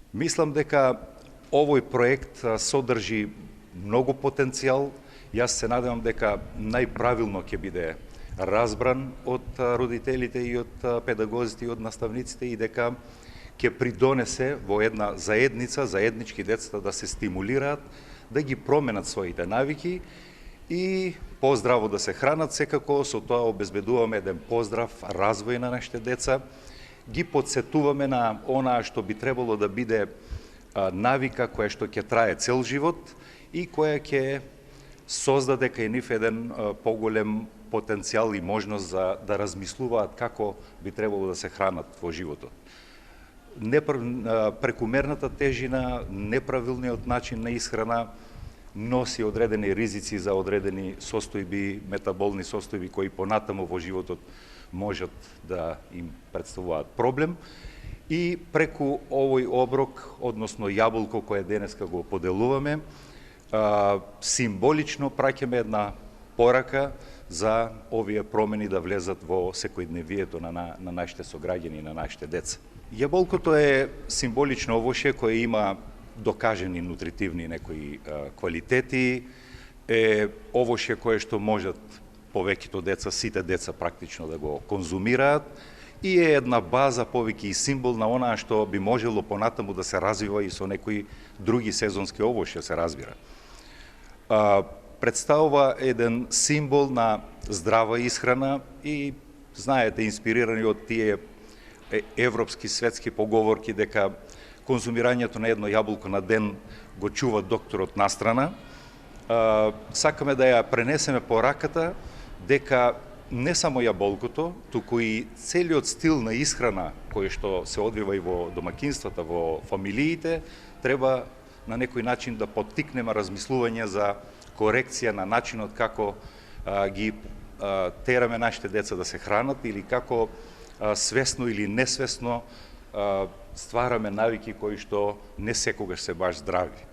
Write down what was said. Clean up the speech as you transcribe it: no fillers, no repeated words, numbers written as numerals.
Мислам дека овој проект содржи многу потенцијал. Јас се надевам дека најправилно ќе биде разбран од родителите и од педагозите и од наставниците и дека ќе придонесе во една заедница, заеднички децата да се стимулираат, да ги променат своите навики и поздраво да се хранат. Секако со тоа обезбедуваме еден поздрав развој на нашите деца, ги подсетуваме на онаа што би требало да биде навика која што ќе трае цел живот и која ќе создаде кај нив еден поголем потенцијал и можност за да размислуваат како би требало да се хранат во животот. Прекумерната тежина, неправилниот начин на исхрана носи одредени ризици за одредени состојби, метаболни состојби кои понатаму во животот можат да им представуваат проблем. И преку овој оброк, односно јаболко кое денеска го поделуваме, символично праќаме една порака за овие промени да влезат во секојдневието на нашите сограѓани и на нашите деца. Јаболкото е символично овошје кое има докажени нутритивни некои квалитети, е овошје кое што можат повеќето деца, сите деца практично да го конзумираат и е една база повеќе и символ на онаа што би можело понатаму да се развива и со некои други сезонски овошја се разбира. Представува еден символ на здрава исхрана и знаете, инспирирани од тие европски светски поговорки дека конзумирањето на едно јаболко на ден го чува докторот настрана. Сакаме да ја пренесеме пораката дека не само јаболкото, туку и целиот стил на исхрана кој што се одвива и во домакинствата, во фамилиите, треба на некој начин да поттикнеме размислување за корекција на начинот како ги тераме нашите деца да се хранат или како свесно или несвесно ствараме навики кои што не секогаш се баш здрави.